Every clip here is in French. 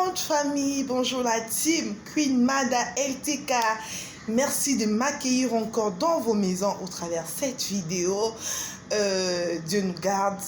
grande famille, bonjour la team Queen Mada LTK. Merci de m'accueillir encore dans vos maisons au travers de cette vidéo. Dieu nous garde.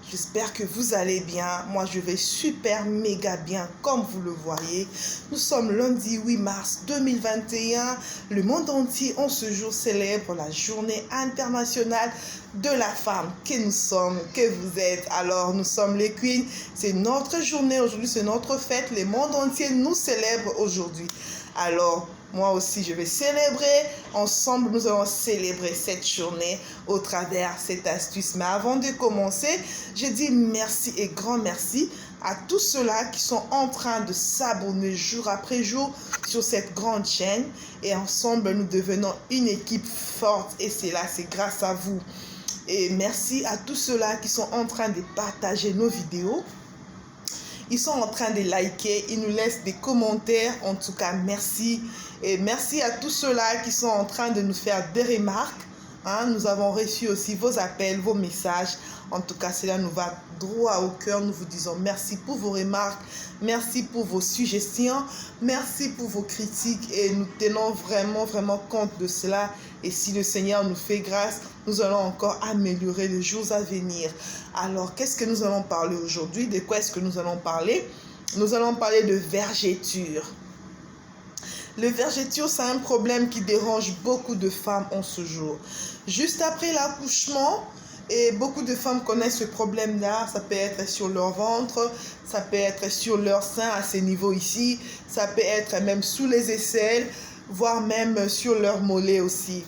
J'espère que vous allez bien. Moi, je vais super méga bien, comme vous le voyez. Nous sommes lundi 8 mars 2021. Le monde entier, en ce jour, célèbre la journée internationale de la femme. Que nous sommes, que vous êtes. Alors, nous sommes les queens. C'est notre journée aujourd'hui, c'est notre fête. Le monde entier nous célèbre aujourd'hui. Alors, moi aussi, je vais célébrer. Ensemble, nous allons célébrer cette journée au travers de cette astuce. Mais avant de commencer, je dis merci et grand merci à tous ceux-là qui sont en train de s'abonner jour après jour sur cette grande chaîne. Et ensemble, nous devenons une équipe forte. Et c'est là, c'est grâce à vous. Et merci à tous ceux-là qui sont en train de partager nos vidéos. Ils sont en train de liker, ils nous laissent des commentaires. En tout cas, merci. Et merci à tous ceux-là qui sont en train de nous faire des remarques. Nous avons reçu aussi vos appels, vos messages. En tout cas, cela nous va droit au cœur. Nous vous disons merci pour vos remarques. Merci pour vos suggestions. Merci pour vos critiques. Et nous tenons vraiment compte de cela. Et si le Seigneur nous fait grâce, nous allons encore améliorer les jours à venir. Alors, qu'est-ce que nous allons parler aujourd'hui? De quoi est-ce que nous allons parler? Nous allons parler de vergéture. Le vergéture, c'est un problème qui dérange beaucoup de femmes en ce jour. Juste après l'accouchement, et beaucoup de femmes connaissent ce problème-là. Ça peut être sur leur ventre, ça peut être sur leur sein à ce niveau ici, ça peut être même sous les aisselles, voire même sur leur mollet aussi.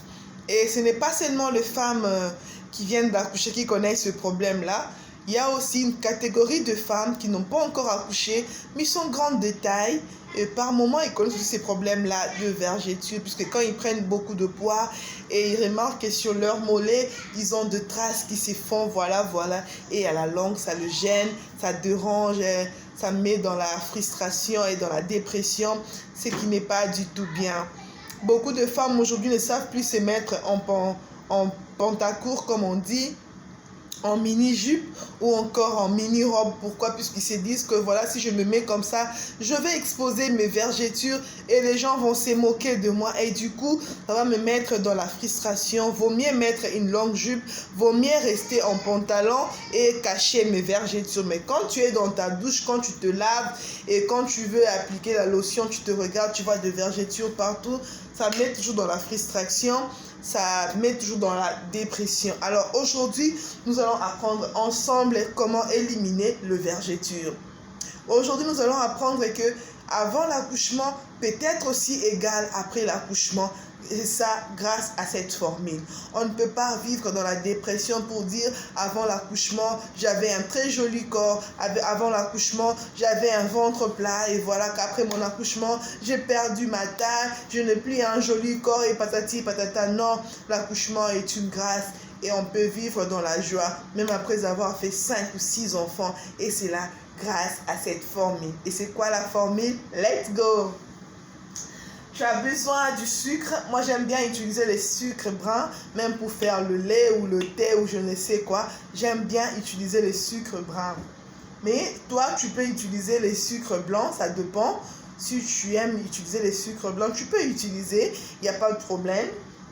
Et ce n'est pas seulement les femmes qui viennent d'accoucher qui connaissent ce problème-là. Il y a aussi une catégorie de femmes qui n'ont pas encore accouché, mais sont grandes de taille. Et par moment, ils connaissent aussi ces problèmes-là de vergéture, puisque quand ils prennent beaucoup de poids et ils remarquent que sur leur mollet, ils ont de traces qui se font, voilà. Et à la longue, ça le gêne, ça dérange, ça met dans la frustration et dans la dépression, ce qui n'est pas du tout bien. Beaucoup de femmes aujourd'hui ne savent plus se mettre en pantacourt, comme on dit, en mini-jupe ou encore en mini-robe. Pourquoi? Puisqu'ils se disent que voilà, si je me mets comme ça, je vais exposer mes vergetures et les gens vont se moquer de moi. Et du coup, ça va me mettre dans la frustration. Vaut mieux mettre une longue jupe, vaut mieux rester en pantalon et cacher mes vergetures. Mais quand tu es dans ta douche, quand tu te laves et quand tu veux appliquer la lotion, tu te regardes, tu vois des vergetures partout, ça met toujours dans la frustration. Ça met toujours dans la dépression. Alors aujourd'hui, nous allons apprendre ensemble comment éliminer le vergeture. Aujourd'hui, nous allons apprendre que avant l'accouchement peut être aussi égal après l'accouchement. Et ça, grâce à cette formule. On ne peut pas vivre dans la dépression pour dire avant l'accouchement, j'avais un très joli corps. Avant l'accouchement, j'avais un ventre plat. Et voilà qu'après mon accouchement, j'ai perdu ma taille. Je n'ai plus un joli corps et patati patata. Non, l'accouchement est une grâce. Et on peut vivre dans la joie, même après avoir fait 5 ou 6 enfants. Et c'est là, grâce à cette formule. Et c'est quoi la formule? Let's go! Tu as besoin du sucre. Moi, j'aime bien utiliser les sucres bruns, même pour faire le lait ou le thé ou je ne sais quoi. J'aime bien utiliser les sucres bruns. Mais toi, tu peux utiliser les sucres blancs, ça dépend. Si tu aimes utiliser les sucres blancs, tu peux utiliser, il n'y a pas de problème.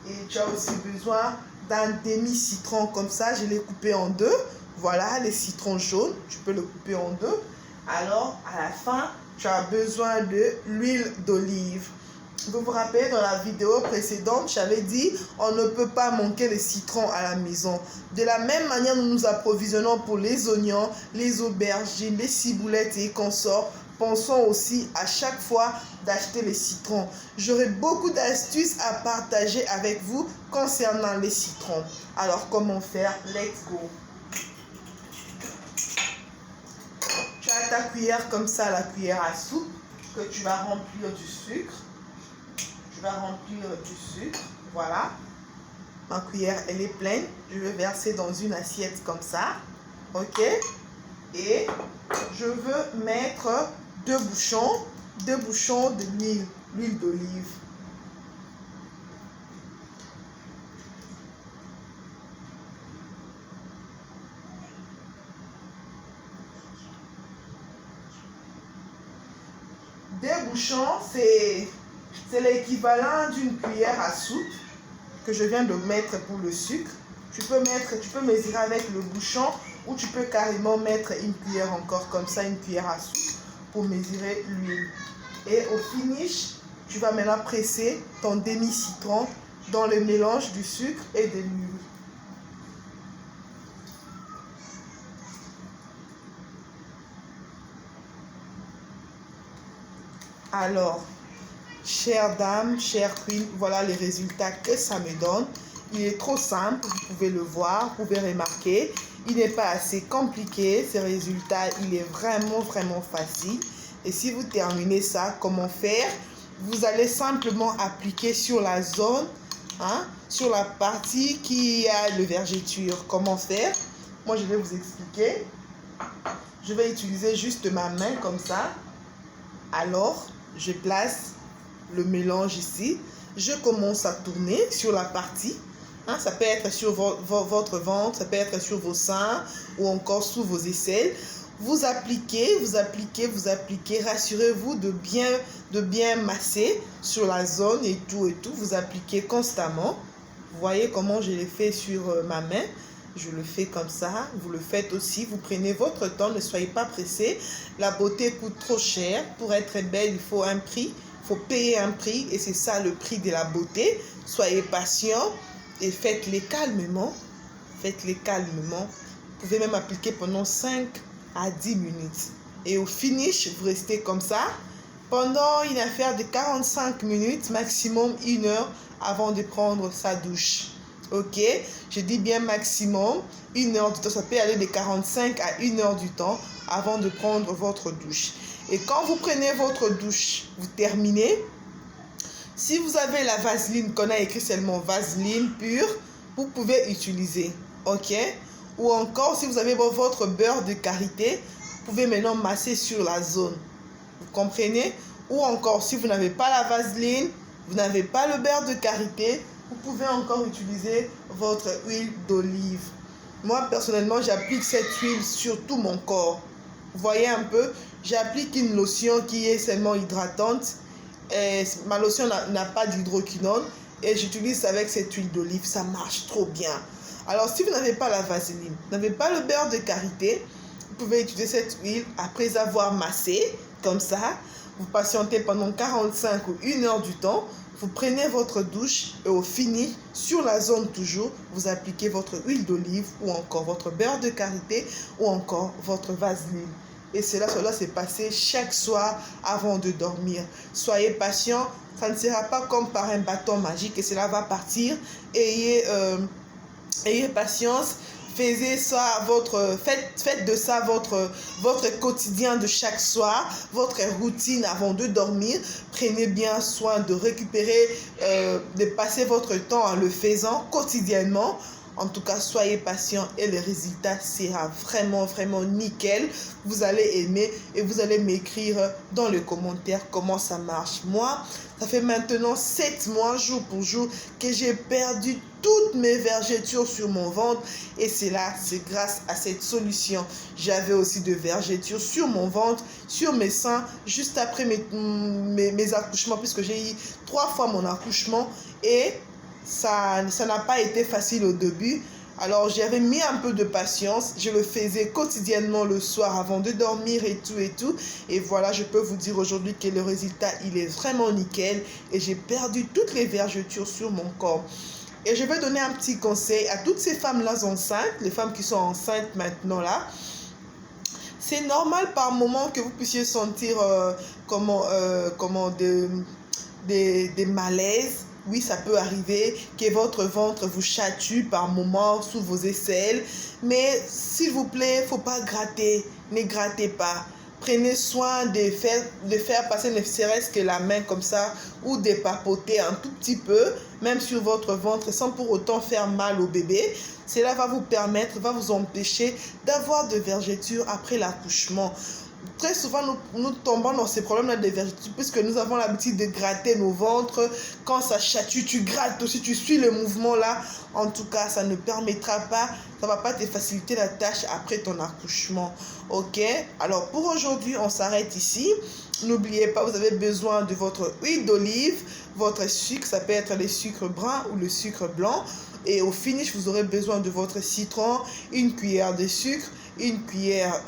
Et tu as aussi besoin d'un demi-citron comme ça. Je l'ai coupé en deux. Voilà, les citrons jaunes, tu peux le couper en deux. Alors, à la fin, tu as besoin de l'huile d'olive. Vous vous rappelez, dans la vidéo précédente, j'avais dit on ne peut pas manquer les citrons à la maison. De la même manière, nous nous approvisionnons pour les oignons, les aubergines, les ciboulettes et consorts. Pensons aussi à chaque fois d'acheter les citrons. J'aurai beaucoup d'astuces à partager avec vous concernant les citrons. Alors, comment faire? Let's go! Tu as ta cuillère comme ça, la cuillère à soupe, que tu vas remplir du sucre. Je vais remplir du sucre, voilà. Ma cuillère, elle est pleine. Je vais verser dans une assiette comme ça, ok. Et je veux mettre deux bouchons d'huile d'olive. bouchon, c'est l'équivalent d'une cuillère à soupe que je viens de mettre pour le sucre. Tu peux mesurer avec le bouchon ou tu peux carrément mettre une cuillère encore comme ça, une cuillère à soupe pour mesurer l'huile. Et au finish, tu vas maintenant presser ton demi-citron dans le mélange du sucre et de l'huile. Alors, chère dame, chère queen, voilà les résultats que ça me donne. Il est trop simple, vous pouvez le voir, vous pouvez remarquer. Il n'est pas assez compliqué, ce résultat, il est vraiment facile. Et si vous terminez ça, comment faire? Vous allez simplement appliquer sur la zone, sur la partie qui a le vergeture. Comment faire? Moi, je vais vous expliquer. Je vais utiliser juste ma main comme ça. Alors, je place le mélange ici. Je commence à tourner sur la partie. Ça peut être sur votre ventre, ça peut être sur vos seins ou encore sous vos aisselles. Vous appliquez. Rassurez-vous de bien masser sur la zone et tout. Vous appliquez constamment. Vous voyez comment je l'ai fait sur ma main. Je le fais comme ça. Vous le faites aussi. Vous prenez votre temps. Ne soyez pas pressés. La beauté coûte trop cher. Pour être belle, il faut un prix. Il faut payer un prix. Et c'est ça le prix de la beauté. Soyez patient et faites-les calmement. Vous pouvez même appliquer pendant 5 à 10 minutes. Et au finish, vous restez comme ça pendant une affaire de 45 minutes, maximum 1 heure avant de prendre sa douche. Ok, je dis bien maximum 1 heure du temps. Ça peut aller de 45 à 1 heure du temps avant de prendre votre douche. Et quand vous prenez votre douche, vous terminez. Si vous avez la vaseline qu'on a écrit seulement vaseline pure, vous pouvez utiliser. Ok, ou encore si vous avez votre beurre de karité, vous pouvez maintenant masser sur la zone. Vous comprenez? Ou encore si vous n'avez pas la vaseline, vous n'avez pas le beurre de karité, vous pouvez encore utiliser votre huile d'olive. Moi personnellement, j'applique cette huile sur tout mon corps. Vous voyez un peu, j'applique une lotion qui est seulement hydratante. Et ma lotion n'a pas d'hydroquinone et j'utilise avec cette huile d'olive. Ça marche trop bien. Alors si vous n'avez pas la vaseline, vous n'avez pas le beurre de karité, vous pouvez utiliser cette huile après avoir massé comme ça. Vous patientez pendant 45 ou 1 heure du temps. Vous prenez votre douche et au fini, sur la zone toujours, vous appliquez votre huile d'olive ou encore votre beurre de karité ou encore votre vaseline. Et cela s'est passé chaque soir avant de dormir. Soyez patient, ça ne sera pas comme par un bâton magique et cela va partir. Ayez patience. Faites de ça votre quotidien de chaque soir, votre routine avant de dormir. Prenez bien soin de récupérer, de passer votre temps en le faisant quotidiennement. En tout cas, soyez patient et le résultat sera vraiment nickel. Vous allez aimer et vous allez m'écrire dans les commentaires comment ça marche. Moi, ça fait maintenant 7 mois, jour pour jour, que j'ai perdu toutes mes vergetures sur mon ventre. Et c'est grâce à cette solution. J'avais aussi de vergetures sur mon ventre, sur mes seins, juste après mes accouchements, puisque j'ai eu 3 fois mon accouchement. Et ça n'a pas été facile au début. Alors j'avais mis un peu de patience. Je le faisais quotidiennement le soir avant de dormir et tout. Et voilà, je peux vous dire aujourd'hui que le résultat, il est vraiment nickel. Et j'ai perdu toutes les vergetures sur mon corps. Et je vais donner un petit conseil à toutes ces femmes-là enceintes, les femmes qui sont enceintes maintenant là. C'est normal par moment que vous puissiez sentir des malaises. Oui, ça peut arriver que votre ventre vous chatue par moments sous vos aisselles. Mais s'il vous plaît, il ne faut pas gratter. Ne grattez pas. Prenez soin de faire passer ne serait-ce que la main comme ça ou de papoter un tout petit peu, même sur votre ventre, sans pour autant faire mal au bébé. Cela va vous empêcher d'avoir de vergetures après l'accouchement. Très souvent, nous tombons dans ces problèmes-là de vergetures puisque nous avons l'habitude de gratter nos ventres. Quand ça chatue, tu grattes aussi, tu suis le mouvement-là. En tout cas, ça ne permettra pas, ça ne va pas te faciliter la tâche après ton accouchement. Ok? Alors, pour aujourd'hui, on s'arrête ici. N'oubliez pas, vous avez besoin de votre huile d'olive, votre sucre, ça peut être le sucre brun ou le sucre blanc. Et au finish, vous aurez besoin de votre citron, une cuillère de sucre, une cuillère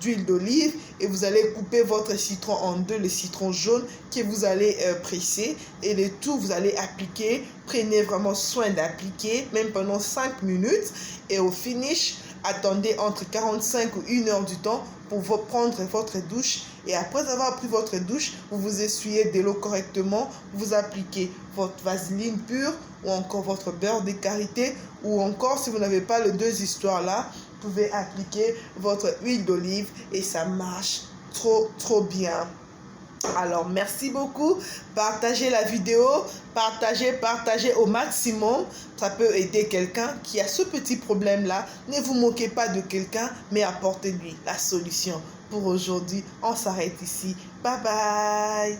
d'huile d'olive. Et vous allez couper votre citron en deux, le citron jaune que vous allez presser. Et le tout, vous allez appliquer. Prenez vraiment soin d'appliquer, même pendant 5 minutes. Et au finish, attendez entre 45 ou 1 heure du temps pour prendre votre douche. Et après avoir pris votre douche, vous vous essuyez de l'eau correctement, vous appliquez votre vaseline pure ou encore votre beurre de karité, ou encore si vous n'avez pas les deux histoires là, vous pouvez appliquer votre huile d'olive et ça marche trop bien. Alors merci beaucoup, partagez la vidéo, partagez au maximum, ça peut aider quelqu'un qui a ce petit problème là. Ne vous moquez pas de quelqu'un, mais apportez-lui la solution. Pour aujourd'hui, on s'arrête ici, bye bye.